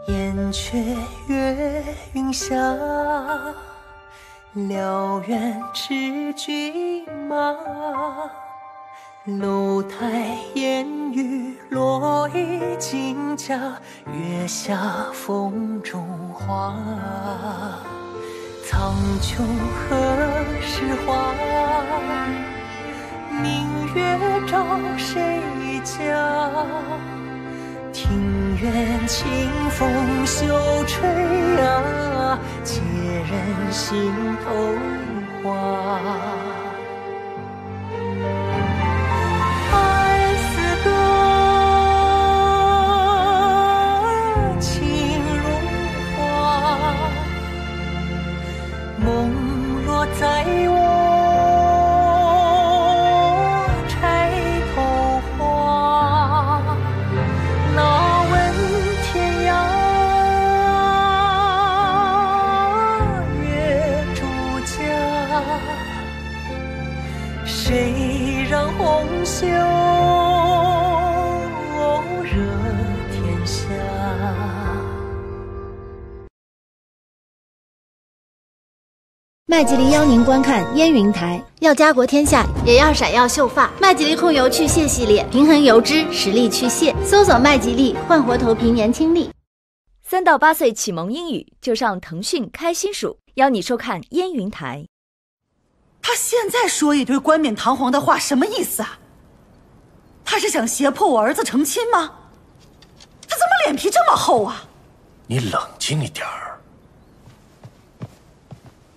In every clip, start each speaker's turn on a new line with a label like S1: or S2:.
S1: 燕雀跃云霞，辽远知骏马。楼台烟雨落衣襟甲，月下风中花。苍穹何时华？明月照谁家？庭院清风休吹啊，借人心头话。爱似歌，情如花，梦若在我钗头花。那问天涯月逐家，谁让红袖惹天下。
S2: 麦吉林邀您观看烟云台，要家国天下，也要闪耀秀发。麦吉利控油去屑系列，平衡油脂，实力去屑。搜索麦吉利，焕活头皮年轻力。
S3: 3到8岁启蒙英语就上腾讯开心数，邀你收看烟云台。
S4: 他现在说一堆冠冕堂皇的话，什么意思啊？他是想胁迫我儿子成亲吗？他怎么脸皮这么厚啊？
S5: 你冷静一点儿。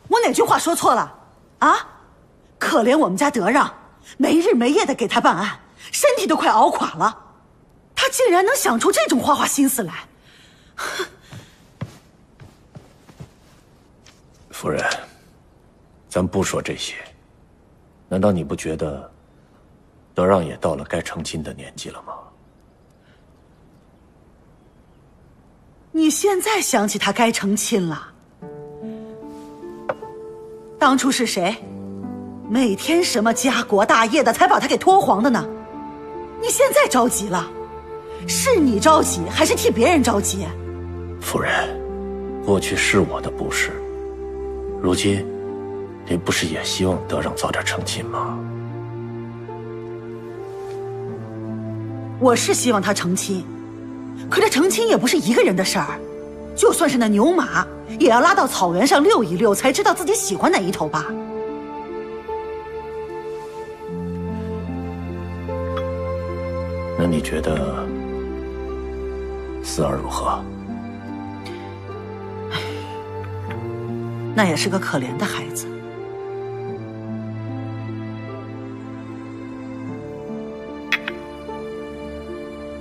S4: 我哪句话说错了？啊？可怜我们家德让，没日没夜的给他办案，身体都快熬垮了，他竟然能想出这种花花心思来。
S5: 夫人，咱不说这些，难道你不觉得德让也到了该成亲的年纪了吗？
S4: 你现在想起他该成亲了？当初是谁每天什么家国大业的才把他给拖黄的呢？你现在着急了，是你着急还是替别人着急？
S5: 夫人，过去是我的不是，如今你不是也希望德让早点成亲吗？
S4: 我是希望他成亲，可这成亲也不是一个人的事儿，就算是那牛马也要拉到草原上溜一溜，才知道自己喜欢哪一头吧。
S5: 那你觉得四儿如何？
S4: 那也是个可怜的孩子。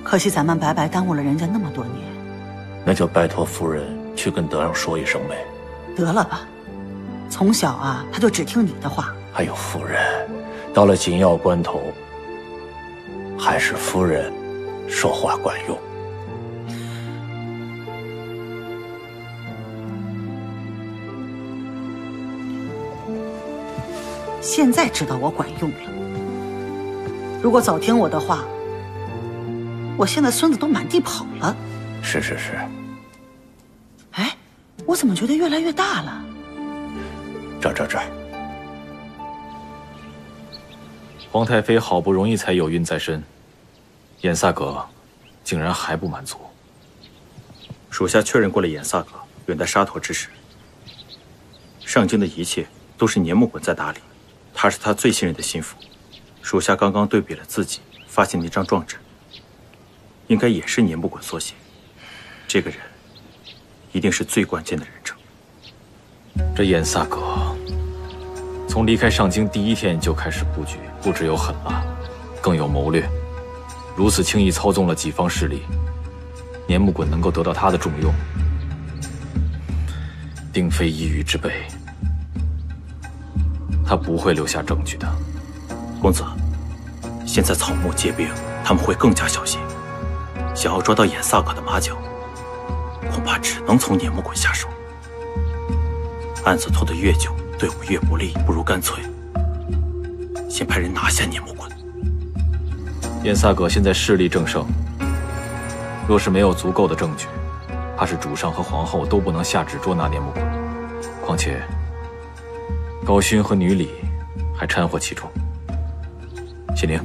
S4: 可惜咱们白白耽误了人家那么多年。
S5: 那就拜托夫人去跟德让说一声呗。
S4: 得了吧，从小啊他就只听你的话。
S5: 还有夫人，到了紧要关头，还是夫人说话管用。
S4: 现在知道我管用了。如果早听我的话，我现在孙子都满地跑了。
S5: 是是是。
S4: 哎，我怎么觉得越来越大了？
S5: 这儿。
S6: 皇太妃好不容易才有孕在身，衍萨阁竟然还不满足。
S7: 属下确认过了衍萨阁远在沙陀之时，上京的一切都是年木衮在打理，他是他最信任的心腹。属下刚刚对比了自己发现那张状纸，应该也是年木衮所写。这个人一定是最关键的人证。
S6: 这衍萨阁从离开上京第一天就开始布局，不只有狠辣，更有谋略。如此轻易操纵了己方势力，年木衮能够得到他的重用，定非一隅之辈。他不会留下证据的。
S7: 公子，现在草木皆兵，他们会更加小心。想要抓到衍萨阁的马脚，恐怕只能从年木衮下手。案子拖得越久，对我们越不利，不如干脆先派人拿下年木衮。
S6: 衍萨阁现在势力正盛，若是没有足够的证据，怕是主上和皇后都不能下旨捉拿年木馆。况且高勋和女礼还掺和其中。谢宁，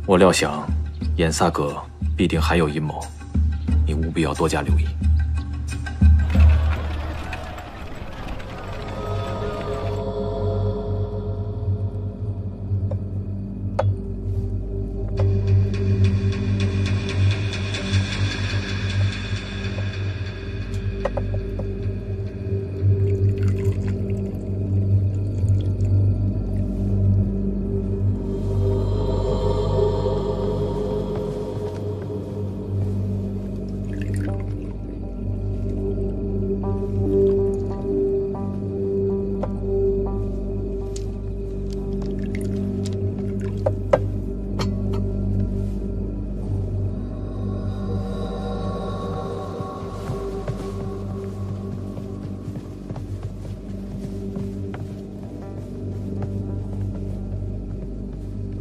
S6: 我料想眼萨阁必定还有阴谋，你务必要多加留意。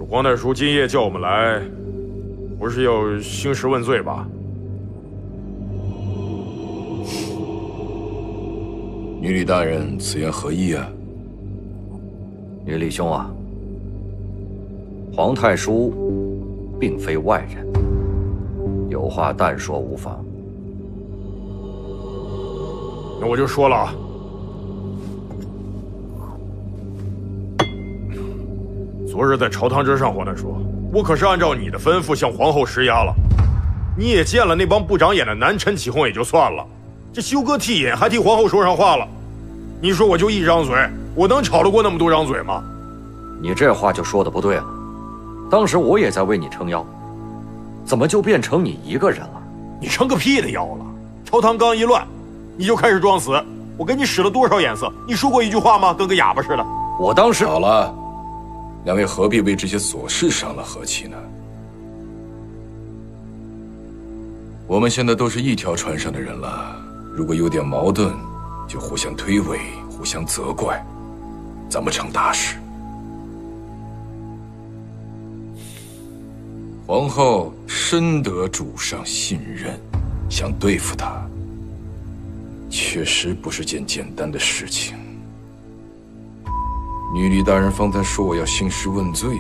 S8: 皇太叔今夜叫我们来，不是要兴师问罪吧？
S9: 女礼大人，此言何意啊？
S10: 女礼兄啊，皇太叔并非外人，有话但说无妨。
S8: 那我就说了啊。昨日在朝堂之上，皇太叔，我可是按照你的吩咐向皇后施压了。你也见了那帮不长眼的男臣起哄也就算了，这休哥替尹还替皇后说上话了。你说我就一张嘴，我能吵得过那么多张嘴吗？
S10: 你这话就说的不对了。当时我也在为你撑腰，怎么就变成你一个人了？
S8: 你撑个屁的腰了！朝堂刚一乱，你就开始装死。我给你使了多少眼色？你说过一句话吗？跟个哑巴似的。
S10: 我当时
S9: 好了。两位何必为这些琐事伤了和气呢？我们现在都是一条船上的人了，如果有点矛盾，就互相推诿，互相责怪，怎么成大事？皇后深得主上信任，想对付她，确实不是件简单的事情。女礼大人方才说我要兴师问罪，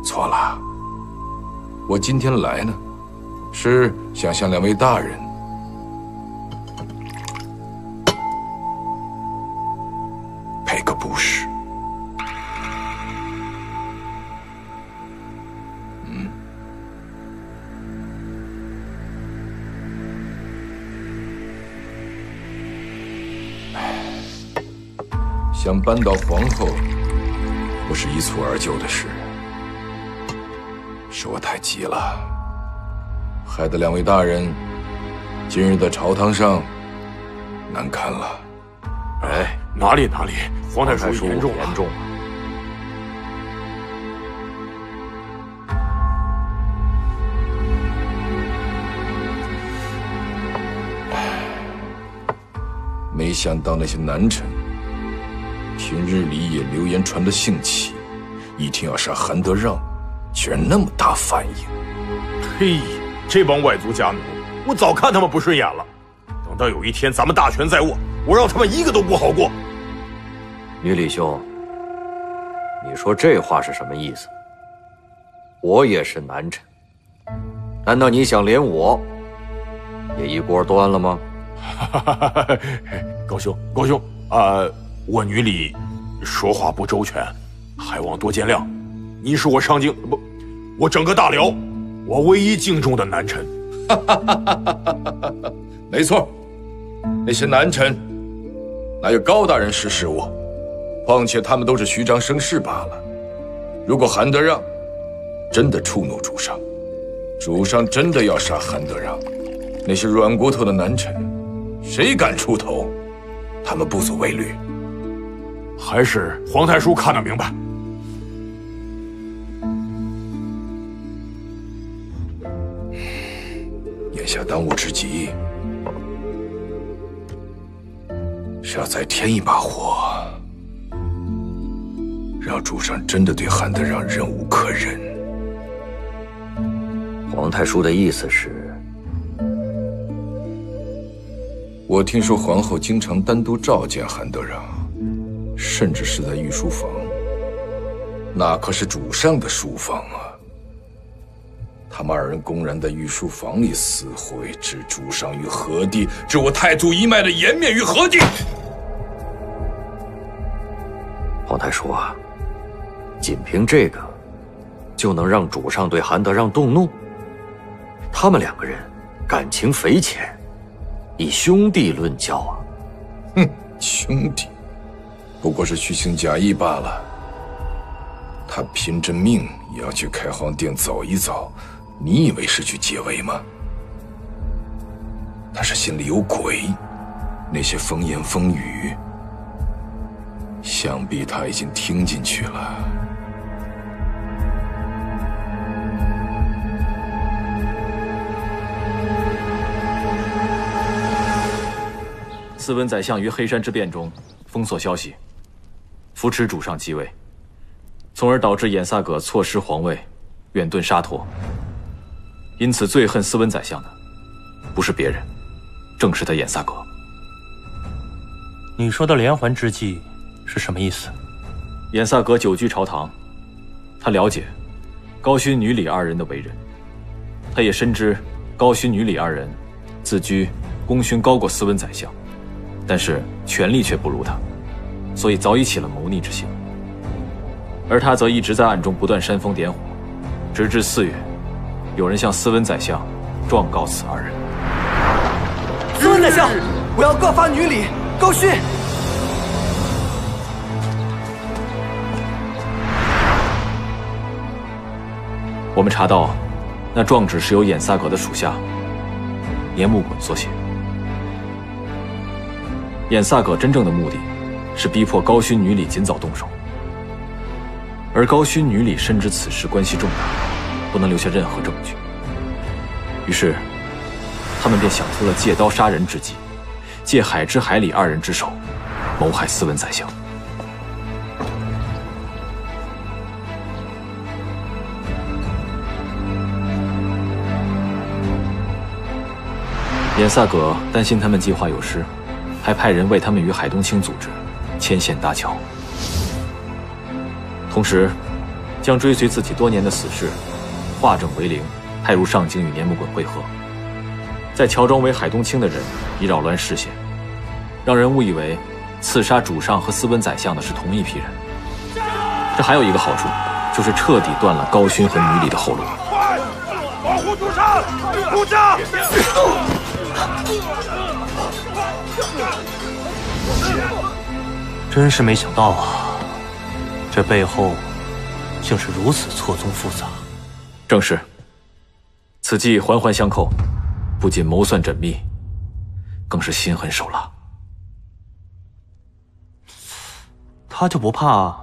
S9: 错了。我今天来呢，是想向两位大人赔个不是。想扳倒皇后，不是一蹴而就的事，是我太急了，害得两位大人今日在朝堂上难堪了。
S8: 哎，哪里，皇太叔严重了。
S9: 没想到那些男臣听日里也流言传得兴起，一听要杀韩德让，居然那么大反应。
S8: 嘿，这帮外族家奴，我早看他们不顺眼了。等到有一天咱们大权在握，我让他们一个都不好过。
S10: 女礼兄，你说这话是什么意思？我也是男臣，难道你想连我也一锅端了吗？
S8: 高兄，我女礼说话不周全，还望多见谅。你是我上京不，我整个大辽我唯一敬重的男臣。
S9: 没错，那些男臣哪有高大人识时务？况且他们都是虚张声势罢了。如果韩德让真的触怒主上，主上真的要杀韩德让，那些软骨头的男臣，谁敢出头？他们不足为虑。
S8: 还是皇太叔看得明白。
S9: 眼下当务之急是要再添一把火，让主上真的对韩德让忍无可忍。
S10: 皇太叔的意思是，
S9: 我听说皇后经常单独召见韩德让，甚至是在御书房。那可是主上的书房啊！他们二人公然在御书房里私会，置主上于何地？置我太祖一脉的颜面于何地？
S10: 皇太叔啊，仅凭这个，就能让主上对韩德让动怒？他们两个人感情匪浅，以兄弟论交啊！
S9: 哼，兄弟，不过是虚情假意罢了。他拼着命也要去开皇殿走一走，你以为是去解围吗？他是心里有鬼，那些风言风语，想必他已经听进去了。
S6: 斯文宰相于黑山之变中封锁消息，扶持主上继位，从而导致衍萨葛错失皇位，远遁沙陀。因此，最恨斯文宰相的不是别人，正是他衍萨葛。
S11: 你说的连环之计是什么意思？
S6: 衍萨葛久居朝堂，他了解高勋、女李二人的为人，他也深知高勋、女李二人自居功勋高过斯文宰相，但是权力却不如他，所以早已起了谋逆之心。而他则一直在暗中不断煽风点火，直至4月，有人向斯文宰相状告此二人。
S1: 斯文宰相，我要告发女李高勋。
S6: 我们查到，那状纸是由衍萨葛的属下年木衮所写。衍萨葛真正的目的是逼迫高勋、女李尽早动手，而高勋、女李深知此事关系重大，不能留下任何证据，于是他们便想出了借刀杀人之计，借海之海里二人之手谋害斯文宰相。衍萨葛担心他们计划有失，还派人为他们与海东青组织牵线搭桥，同时将追随自己多年的死士化整为零，派入上京与年木衮会合，在乔装为海东青的人以扰乱视线，让人误以为刺杀主上和斯文宰相的是同一批人。这还有一个好处，就是彻底断了高勋和女李的后路。
S8: 保护主上，出将！
S11: 真是没想到啊，这背后竟是如此错综复杂。
S6: 正是，此计环环相扣，不仅谋算缜密，更是心狠手辣。
S11: 他就不怕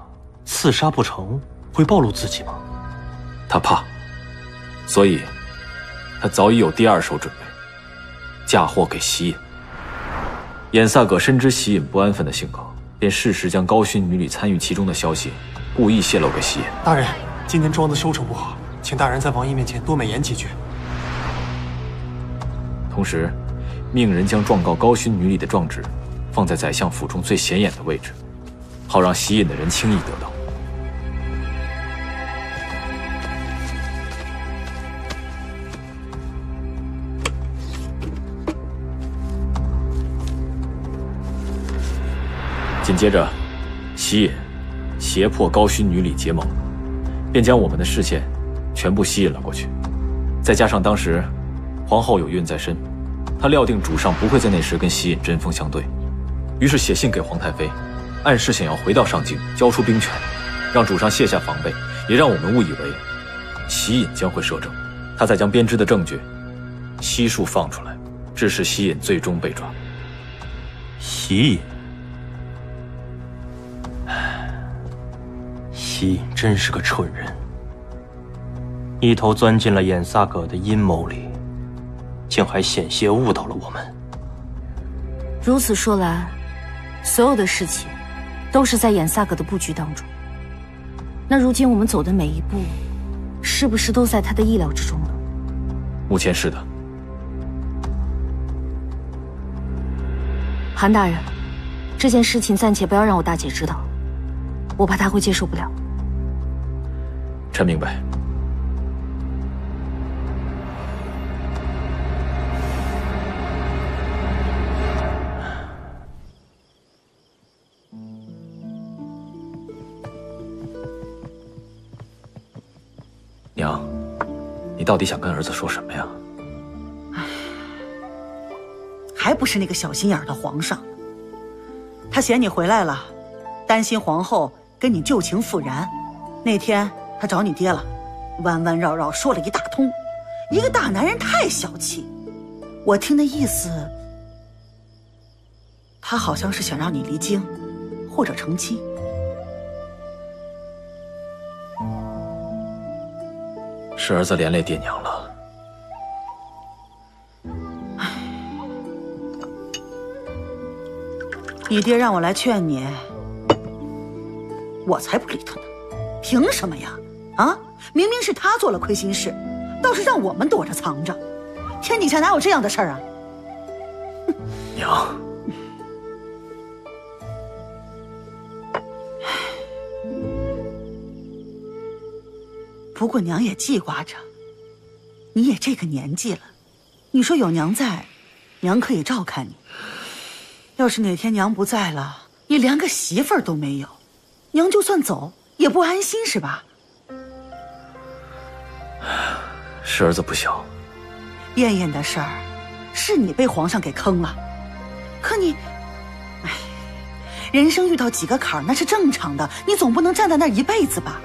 S11: 刺杀不成会暴露自己吗？
S6: 他怕，所以他早已有第二手准备，嫁祸给西隐。衍萨葛深知西隐不安分的性格，便适时将高勋、女李参与其中的消息故意泄露给西隐。
S12: 大人，今天庄子收成不好，请大人在王爷面前多美言几句。
S6: 同时，命人将状告高勋、女李的状纸放在宰相府中最显眼的位置，好让西隐的人轻易得到。紧接着，西隐胁迫高勋、女李结盟，便将我们的视线全部吸引了过去。再加上当时皇后有孕在身，她料定主上不会在那时跟西隐针锋相对，于是写信给皇太妃，暗示想要回到上京交出兵权，让主上卸下防备，也让我们误以为西隐将会摄政。他再将编织的证据悉数放出来，致使西隐最终被抓。
S11: 西隐，西隐真是个蠢人，一头钻进了衍萨葛的阴谋里，竟还险些误导了我们。
S13: 如此说来，所有的事情都是在衍萨葛的布局当中。那如今我们走的每一步，是不是都在他的意料之中呢？
S6: 目前是的。
S13: 韩大人，这件事情暂且不要让我大姐知道，我怕她会接受不了。
S6: 臣明白。娘，你到底想跟儿子说什么呀？
S4: 还不是那个小心眼的皇上，他嫌你回来了，担心皇后跟你旧情复燃。那天他找你爹了，弯弯绕绕说了一大通，一个大男人太小气。我听的意思，他好像是想让你离京，或者成亲。
S6: 是儿子连累爹娘了。
S4: 你爹让我来劝你，我才不理他呢。凭什么呀？啊，明明是他做了亏心事，倒是让我们躲着藏着。天底下哪有这样的事儿啊？
S6: 娘，
S4: 不过娘也记挂着，你也这个年纪了，你说有娘在，娘可以照看你。要是哪天娘不在了，你连个媳妇儿都没有，娘就算走也不安心是吧？
S6: 是儿子不小。
S4: 燕燕的事儿，是你被皇上给坑了，可你，哎，人生遇到几个坎儿那是正常的，你总不能站在那儿一辈子吧？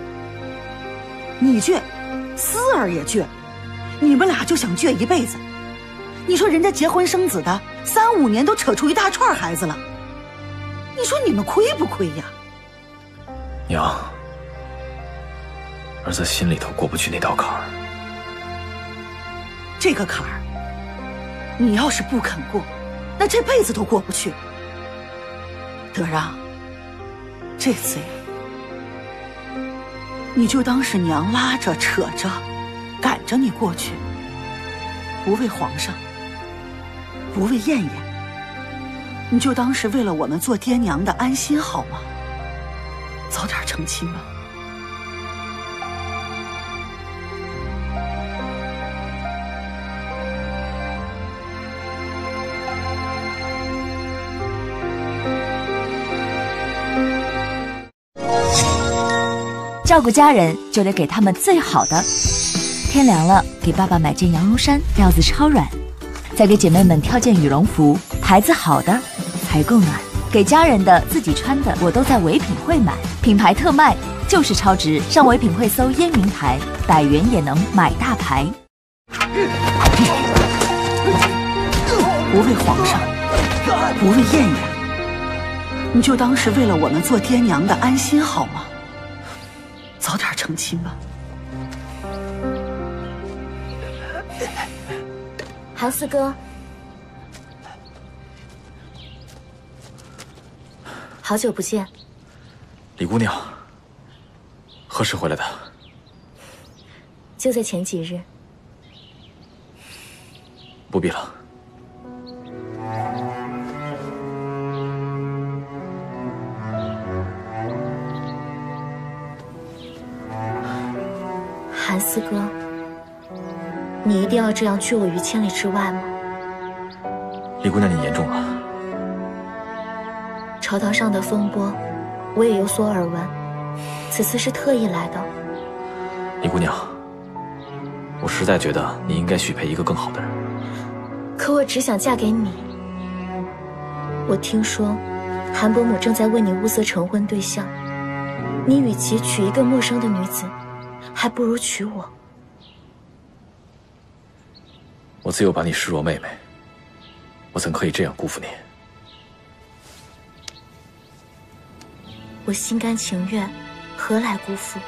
S4: 你倔，思儿也倔，你们俩就想倔一辈子。你说人家结婚生子的3、5年都扯出一大串孩子了，你说你们亏不亏呀？
S6: 娘，儿子心里头过不去那道坎儿。
S4: 这个坎儿，你要是不肯过，那这辈子都过不去。德让，这次呀，你就当是娘拉着扯着赶着你过去，不为皇上，不为燕燕，你就当是为了我们做爹娘的安心好吗？早点成亲吧。
S3: 照顾家人就得给他们最好的。天凉了，给爸爸买件羊绒衫，料子超软；再给姐妹们挑件羽绒服，牌子好的才够暖。给家人的、自己穿的，我都在唯品会买，品牌特卖就是超值。上唯品会搜燕云台，百元也能买大牌。
S4: 不为皇上，不为燕燕，你就当是为了我们做爹娘的安心好吗？早点成亲吧。
S13: 韩四哥，好久不见。
S6: 李姑娘，何时回来的？
S13: 就在前几日。
S6: 不必了。
S13: 韩四哥，你一定要这样拒我于千里之外吗？
S6: 李姑娘，你言重了。
S13: 朝堂上的风波，我也有所耳闻，此次是特意来的。
S6: 李姑娘，我实在觉得你应该许配一个更好的人。
S13: 可我只想嫁给你。我听说，韩伯母正在为你物色成婚对象，你与其娶一个陌生的女子，还不如娶我。
S6: 我自幼把你视若妹妹，我怎可以这样辜负你？
S13: 我心甘情愿，何来辜负？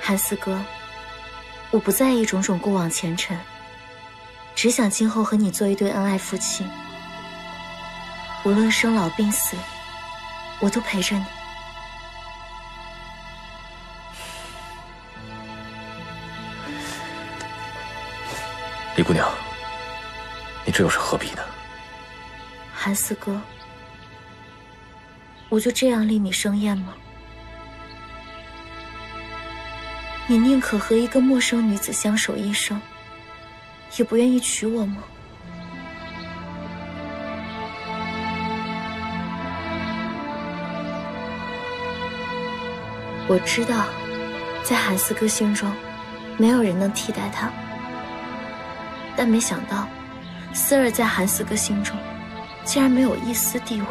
S13: 韩四哥，我不在意种种过往前尘，只想今后和你做一对恩爱夫妻。无论生老病死，我都陪着你。
S6: 李姑娘，你这又是何必呢？
S13: 韩四哥，我就这样令你生厌吗？你宁可和一个陌生女子相守一生，也不愿意娶我吗？我知道，在韩四哥心中，没有人能替代他。但没想到，思儿在韩四哥心中，竟然没有一丝地位。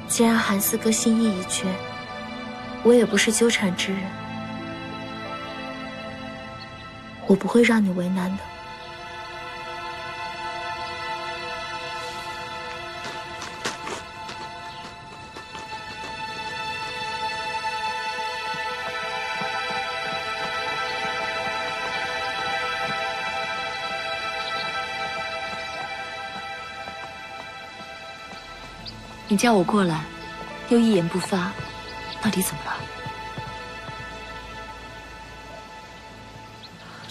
S13: 既然韩四哥心意已决，我也不是纠缠之人，我不会让你为难的。
S3: 你叫我过来，又一言不发，到底怎么了？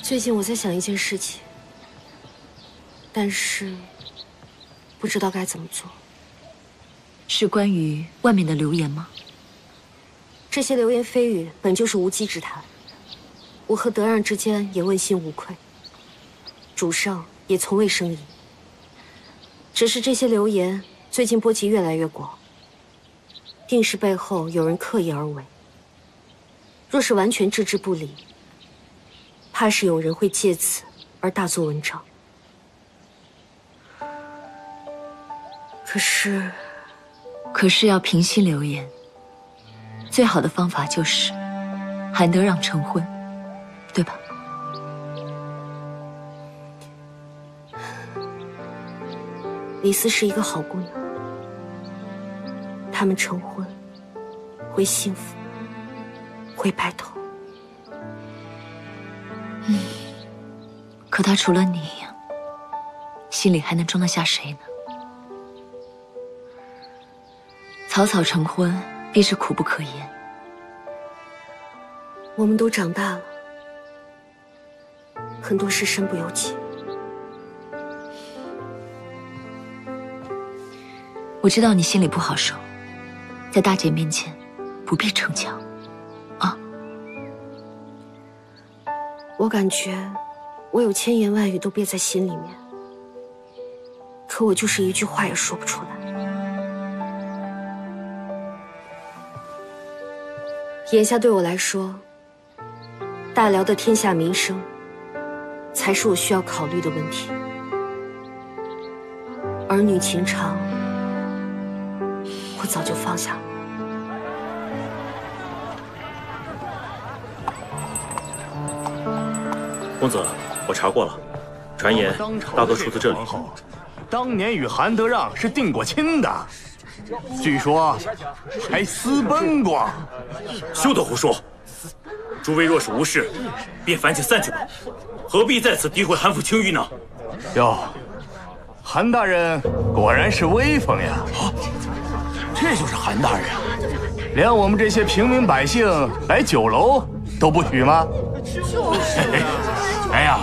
S13: 最近我在想一件事情，但是不知道该怎么做。
S3: 是关于外面的流言吗？
S13: 这些流言蜚语本就是无稽之谈，我和德让之间也问心无愧，主上也从未生疑。只是这些流言最近波及越来越广，定是背后有人刻意而为。若是完全置之不理，怕是有人会借此而大做文章。
S3: 可是要平息流言，最好的方法就是韩德让成婚，对吧？
S13: 李斯是一个好姑娘，他们成婚会幸福，会白头。
S3: 可他除了你，心里还能装得下谁呢？草草成婚，必是苦不可言。
S13: 我们都长大了，很多事身不由己。
S3: 我知道你心里不好受，在大姐面前不必逞强，啊！
S13: 我感觉我有千言万语都憋在心里面，可我就是一句话也说不出来。眼下对我来说，大辽的天下民生才是我需要考虑的问题。儿女情长，我早就放下了。
S7: 公子，我查过了，传言大多出自这里。
S14: 当年与韩德让是定过亲的，据说还私奔过。
S7: 休得胡说！诸位若是无事，便赶紧散去吧，何必在此诋毁韩府清誉呢？
S14: 哟，韩大人果然是威风呀！
S15: 这就是韩大人啊！
S14: 连我们这些平民百姓来酒楼都不许吗？
S15: 哎呀，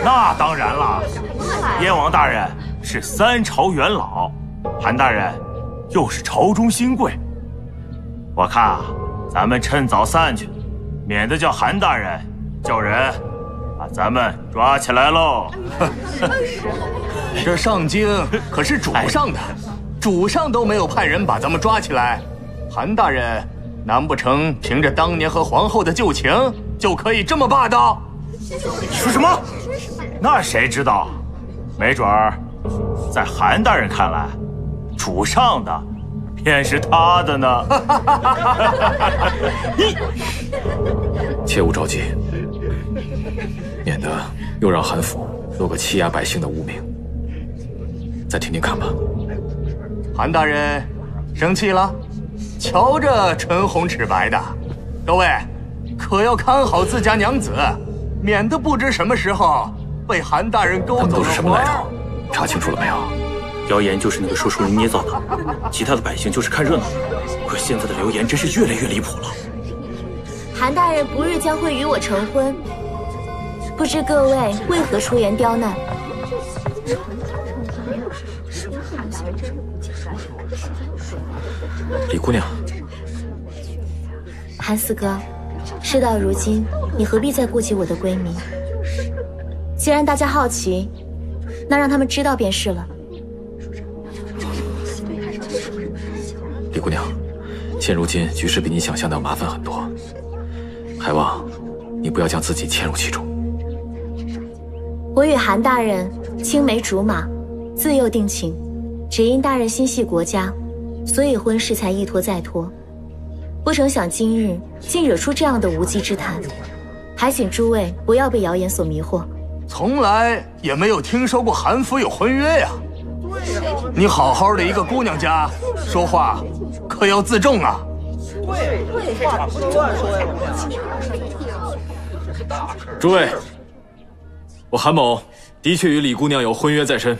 S15: 那当然了。燕王大人是3朝元老，韩大人又是朝中新贵。我看啊，咱们趁早散去，免得叫韩大人叫人把咱们抓起来喽。
S14: 这上京可是主上的，主上都没有派人把咱们抓起来，韩大人难不成凭着当年和皇后的旧情就可以这么霸道？
S15: 你说什么？那谁知道？没准儿，在韩大人看来，主上的便是他的呢。
S6: 切勿着急，免得又让韩府落个欺压百姓的污名。再听听看吧。
S14: 韩大人生气了？瞧着唇红齿白的，各位可要看好自家娘子，免得不知什么时候被韩大人勾走了。
S6: 都是什么来头？查清楚了没有？
S7: 谣言就是那个说书人捏造的，其他的百姓就是看热闹。可现在的流言真是越来越离谱了。
S16: 韩大人不日将会与我成婚，不知各位为何出言刁难？
S6: 李姑娘，
S16: 韩四哥，事到如今，你何必再顾及我的闺蜜？既然大家好奇，那让他们知道便是了。
S6: 李姑娘，现如今局势比你想象的要麻烦很多，还望你不要将自己牵入其中。
S16: 我与韩大人青梅竹马，自幼定情，只因大人心系国家，所以婚事才一拖再拖。不成想今日竟惹出这样的无稽之谈，还请诸位不要被谣言所迷惑。
S14: 从来也没有听说过韩府有婚约呀。你好好的一个姑娘家，说话可要自重啊。
S6: 诸位，我韩某的确与李姑娘有婚约在身，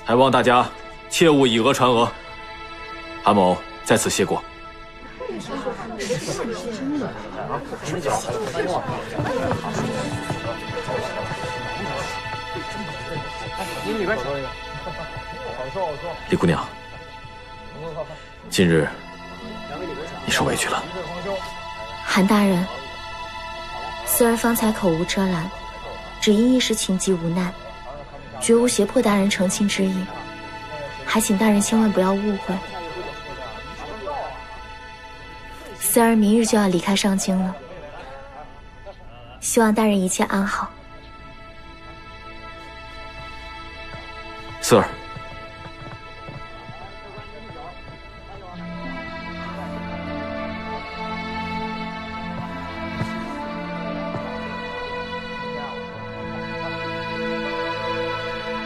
S6: 还望大家切勿以讹传讹。韩某在此谢过。李姑娘，今日你受委屈了。
S16: 韩大人，四儿方才口无遮拦，只因一时情急无奈，绝无胁迫大人成亲之意，还请大人千万不要误会。四儿明日就要离开上京了，希望大人一切安好。
S6: 四儿，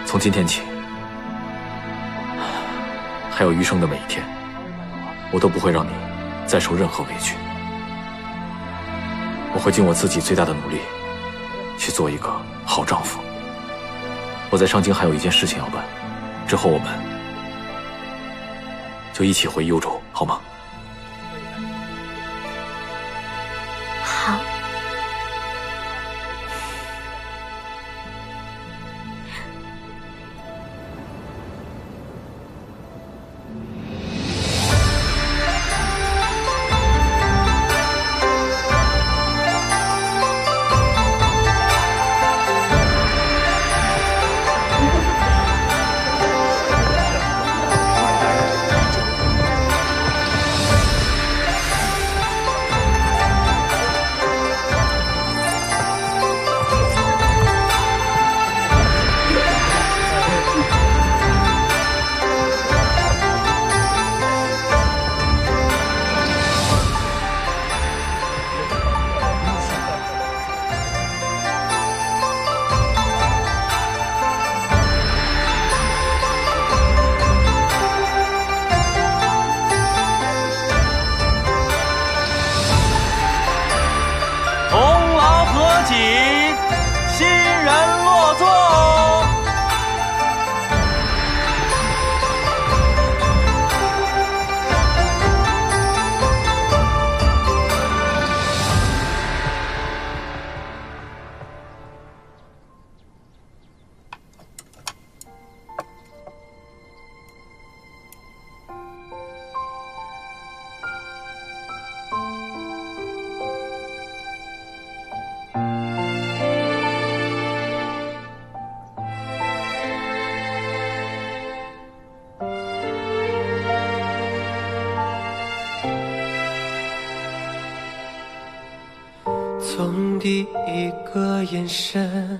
S6: 从今天起，还有余生的每一天，我都不会让你再受任何委屈。我会尽我自己最大的努力，去做一个好丈夫。我在上京还有一件事情要办，之后我们就一起回幽州，好吗？
S16: 好。
S11: 新人落座。
S1: 从第一个眼神，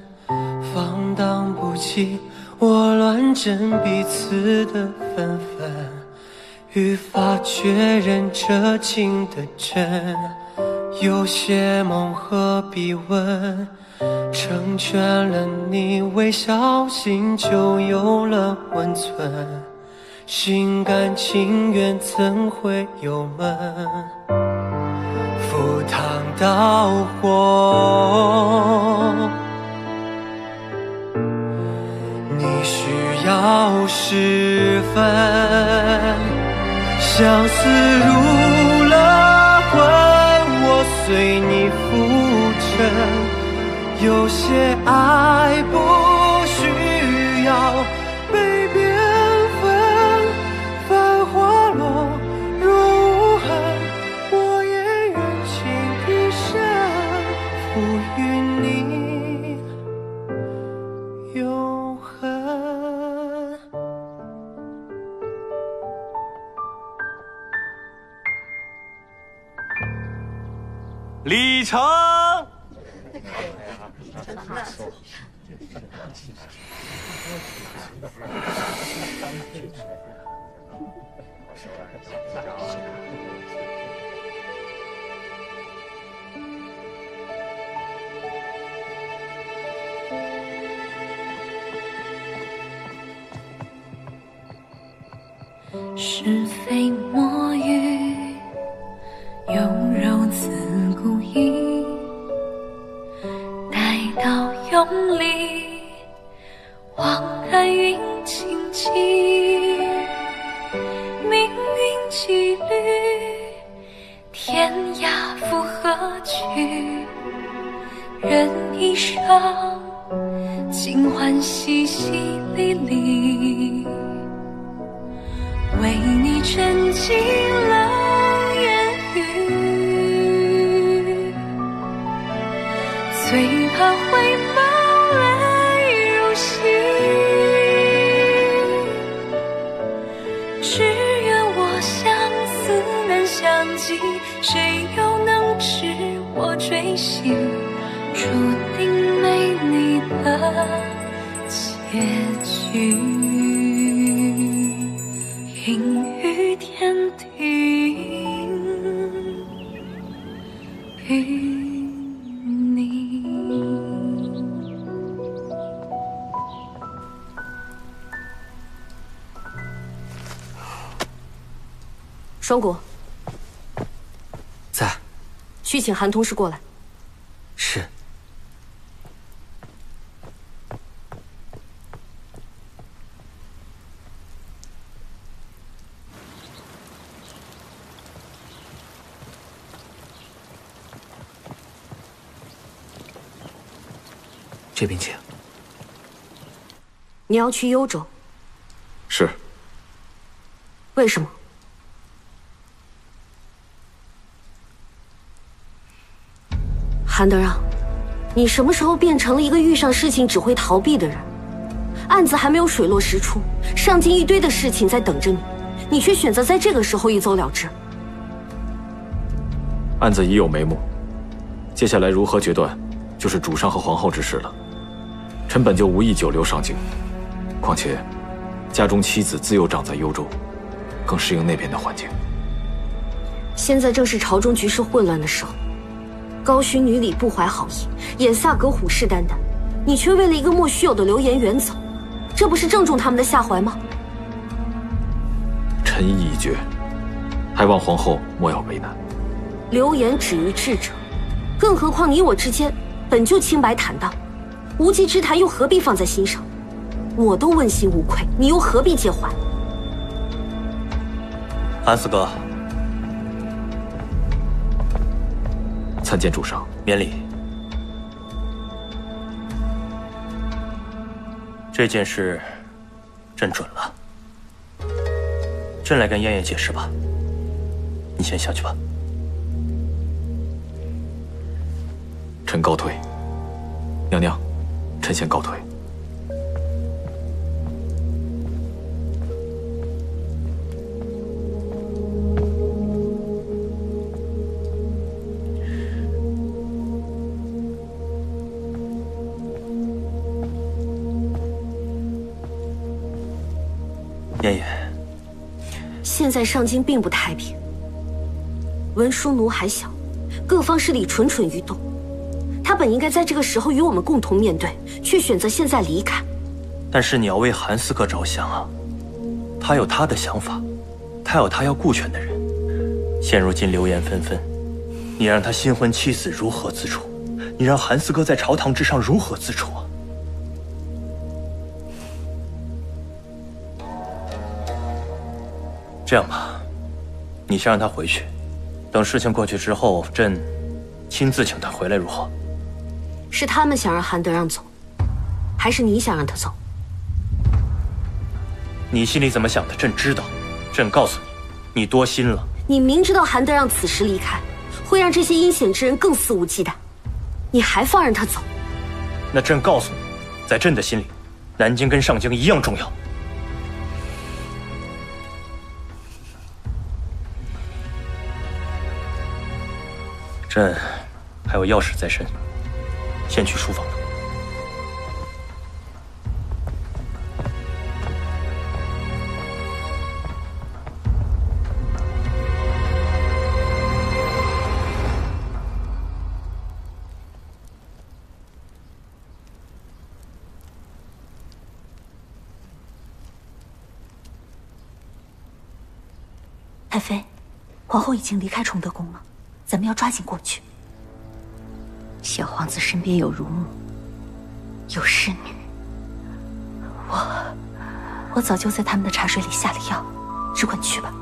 S1: 放荡不羁，我乱真彼此的纷纷，愈发确认这情的真，有些梦何必问，成全了你微小心就有了温存，心甘情愿怎会有闷，赴汤蹈火，你需要时分，相思入了魂，我随你浮沉，有些爱不需要
S15: 李成。
S17: 是非莫语，有柔自古意。待到永离，望看云轻起。命运几缕，天涯复何去？人一生，尽欢喜喜离离。为你沉寂冷言语，最怕回眸泪如洗。只愿我相思难相及，谁又能知我追星？注定没你的结局。阴雨天庭与你。
S13: 双谷，
S18: 在。
S13: 去请韩同事过来。
S18: 是。这边请。
S13: 你要去幽州？
S6: 是。
S13: 为什么？韩德让，你什么时候变成了一个遇上事情只会逃避的人？案子还没有水落石出，上京一堆的事情在等着你，你却选择在这个时候一走了之。
S6: 案子已有眉目，接下来如何决断，就是主上和皇后之事了。臣本就无意久留上京，况且家中妻子自幼长在幽州，更适应那边的环境。
S13: 现在正是朝中局势混乱的时候，高勋女里不怀好意，眼萨格虎视眈眈，你却为了一个莫须有的流言远走，这不是正中他们的下怀吗？
S6: 臣意已决，还望皇后莫要为难。
S13: 流言止于智者，更何况你我之间本就清白坦荡，无稽之谈又何必放在心上？我都问心无愧，你又何必介怀？
S11: 韩四哥，
S6: 参见主上。
S11: 免礼。这件事，朕准了。朕来跟燕燕解释吧。你先下去吧。
S6: 臣告退。娘娘，臣先告退。
S11: 燕燕，
S13: 现在上京并不太平，文殊奴还小，各方势力蠢蠢欲动。他本应该在这个时候与我们共同面对，却选择现在离开。
S11: 但是你要为韩四哥着想啊，他有他的想法，他有他要顾全的人。现如今流言纷纷，你让他新婚妻子如何自处？你让韩四哥在朝堂之上如何自处啊？这样吧，你先让他回去，等事情过去之后，朕亲自请他回来，如何？
S13: 是他们想让韩德让走，还是你想让他走？
S11: 你心里怎么想的，朕知道。朕告诉你，你多心了。
S13: 你明知道韩德让此时离开，会让这些阴险之人更肆无忌惮，你还放任他走？
S11: 那朕告诉你，在朕的心里，南京跟上京一样重要。朕还有要事在身，先去书房吧。
S4: 太妃，皇后已经离开崇德宫了，咱们要抓紧过去。小皇子身边有乳母，有侍女，我早就在他们的茶水里下了药，只管去吧。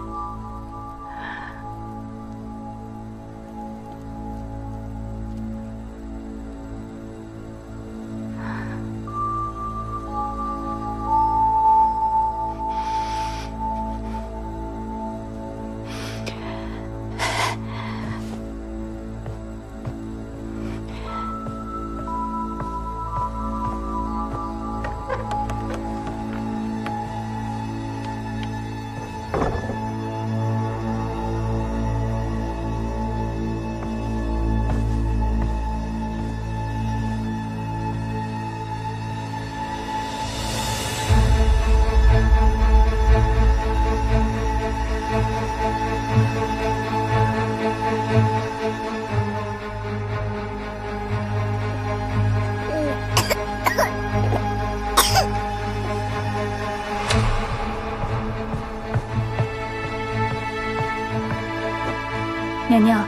S13: 娘娘，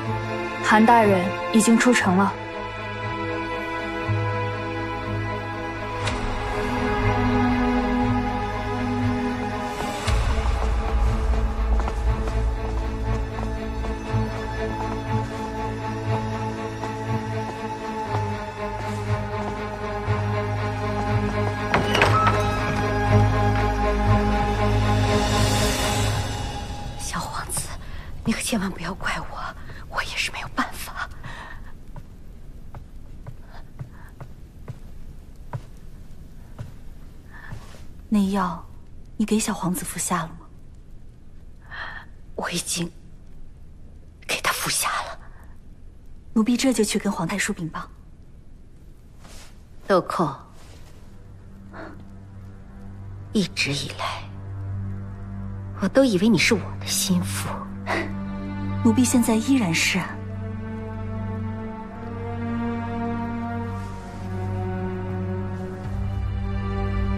S13: 韩大人已经出城了。
S4: 小皇子，你可千万不要怪我。我也是没有办法。那药，你给小皇子服下了吗？我已经给他服下了。奴婢这就去跟皇太叔禀报。豆蔻，一直以来，我都以为你是我的心腹。奴婢现在依然是啊。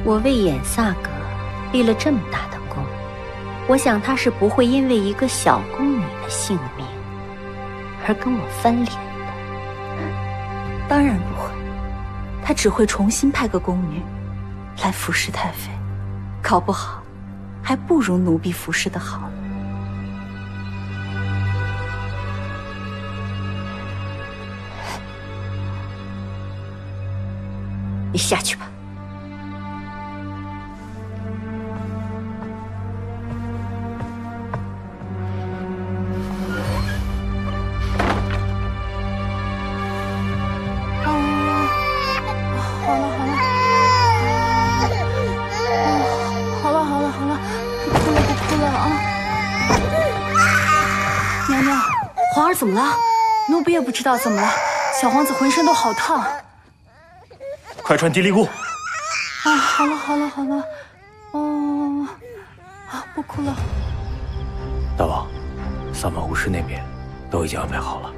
S19: 我为眼萨格立了这么大的功，我想他是不会因为一个小宫女的性命而跟我翻脸的。
S4: 当然不会，他只会重新派个宫女来服侍太妃，搞不好还不如奴婢服侍的好。你下去吧。
S13: 好了，不哭了啊！娘娘，皇儿怎么了？奴婢也不知道怎么了，小皇子浑身都好烫。
S11: 快穿地利固。
S13: 啊，好了，哦，啊，不哭了。
S5: 大王，萨满巫师那边都已经安排好了。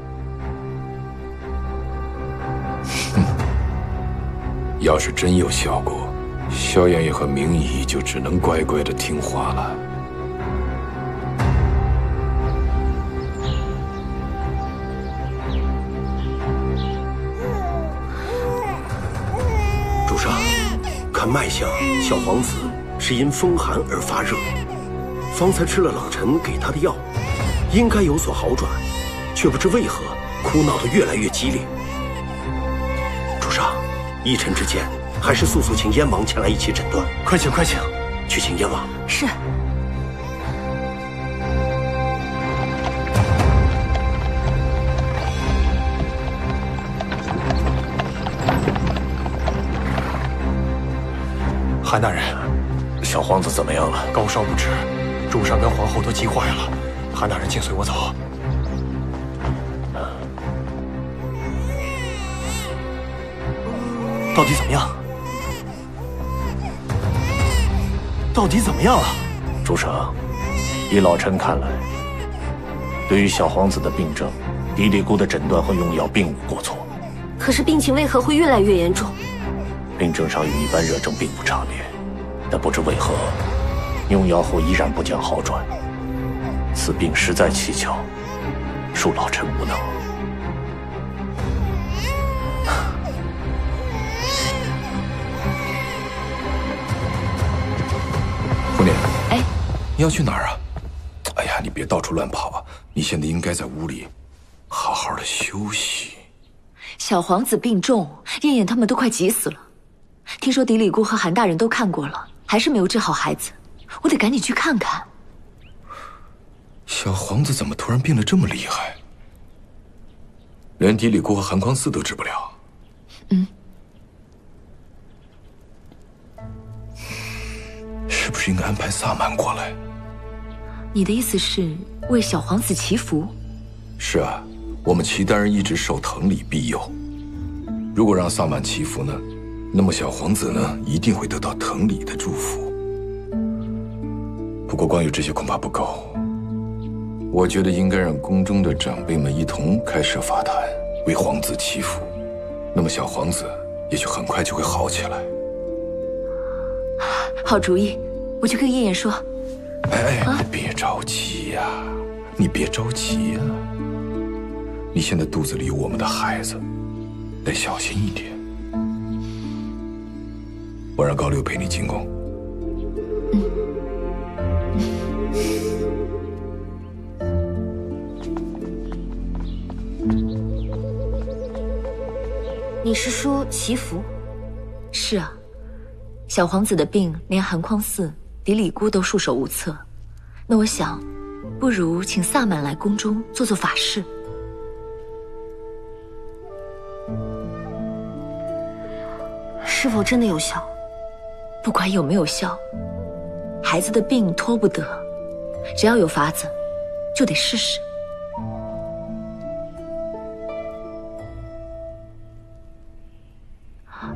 S9: 要是真有效果，萧燕燕和明仪就只能乖乖的听话了。
S20: 主上，看脉象，小皇子是因风寒而发热，方才吃了老臣给他的药，应该有所好转，却不知为何哭闹得越来越激烈。主上，依臣之见，还是速请燕王前来一起诊断。
S11: 快请，
S20: 去请燕王。
S4: 是。
S5: 韩大人，
S9: 小皇子怎么样了？
S5: 高烧不止，主上跟皇后都急坏了。韩大人，请随我走。
S11: 到底怎么样？到底怎么样了？
S5: 主上，依老臣看来，对于小皇子的病症，迪里姑的诊断和用药并无过错。
S13: 可是病情为何会越来越严重？
S5: 病症上与一般热症并不差别，但不知为何，用药后依然不见好转。此病实在蹊跷，恕老臣无能。
S9: 胡念，
S3: 哎，
S9: 你要去哪儿啊？哎呀，你别到处乱跑啊！你现在应该在屋里好好的休息。
S3: 小皇子病重，燕燕他们都快急死了。听说迪里姑和韩大人都看过了，还是没有治好孩子，我得赶紧去看看。
S9: 小皇子怎么突然变得这么厉害？连迪里姑和韩匡嗣都治不了。是不是应该安排萨满过来？
S3: 你的意思是为小皇子祈福？
S9: 是啊，我们齐大人一直受藤里庇佑。如果让萨满祈福呢，那么小皇子呢一定会得到藤里的祝福。不过光有这些恐怕不够，我觉得应该让宫中的长辈们一同开设法坛，为皇子祈福。那么小皇子也许很快就会好起来。
S3: 好主意，我去跟燕燕说。
S9: 哎，你别着急呀，你别着急呀。你现在肚子里有我们的孩子，得小心一点。我让高六陪你进宫。
S13: 你是说祈福？
S3: 是啊，小皇子的病连韩匡嗣、迪里姑都束手无策，那我想，不如请萨满来宫中做做法事。
S13: 是否真的有效？
S3: 不管有没有效，孩子的病拖不得，只要有法子，就得试试。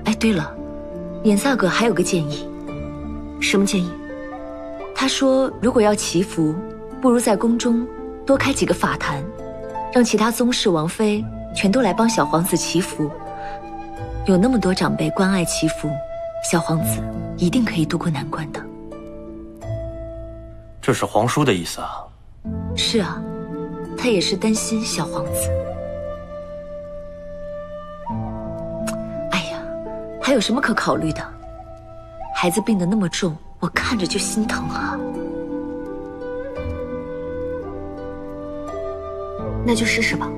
S3: 哎，对了，眼萨葛还有个建议。
S13: 什么建议？
S3: 他说，如果要祈福，不如在宫中多开几个法坛，让其他宗室王妃全都来帮小皇子祈福。有那么多长辈关爱祈福，小皇子一定可以渡过难关的。
S11: 这是皇叔的意思啊？
S3: 是啊，他也是担心小皇子。哎呀，还有什么可考虑的？孩子病得那么重，我看着就心疼啊。
S13: 那就试试吧。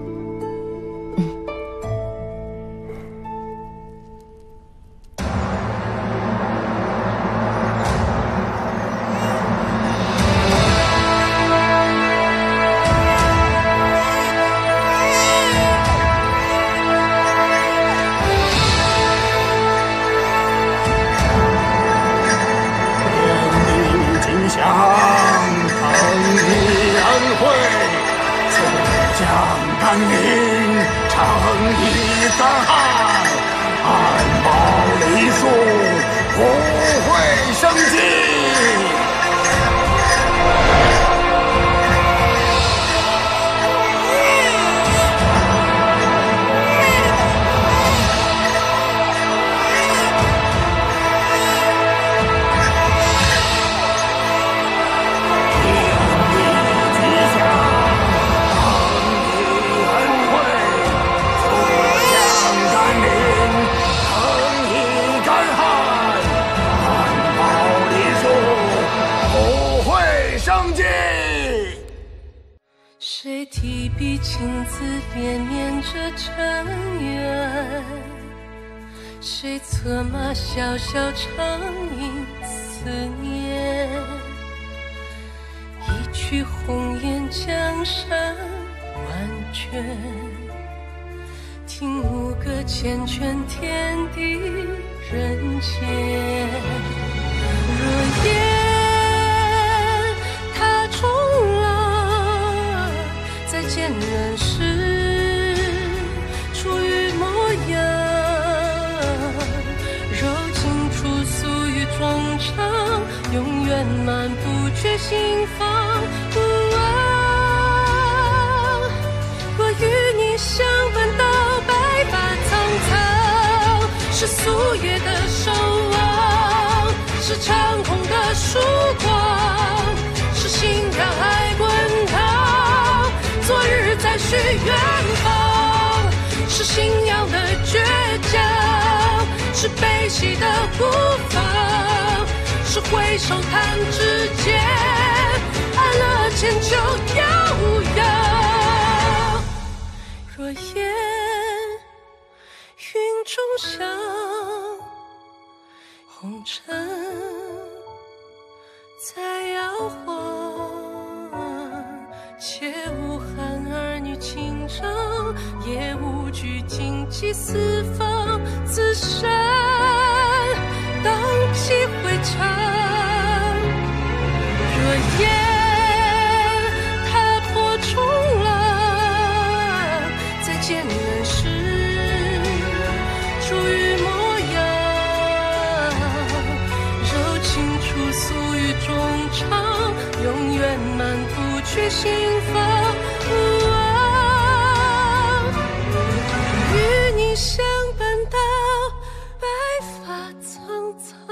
S17: 谁提笔亲自连绵着尘缘？谁策马萧萧长吟思念？一曲红颜江山万卷，听牧歌缱绻天地人间。若夜他终了，再见人世，出于模样。圆满不觉心房。若与你相伴到白发苍苍，是夙夜的守望，是长空的曙光，是信仰爱滚烫。昨日再续远方，是信仰的倔强，是悲喜的孤芳，是回首弹指间，安乐千秋悠扬。若烟云中响，红尘在摇晃，且无憾儿女情长，也无惧荆棘四方，自山荡气回肠。若烟踏破冲浪，再见人世珠玉模样，柔情处诉与衷肠，永远满不觉心房。与你相伴到白发苍苍。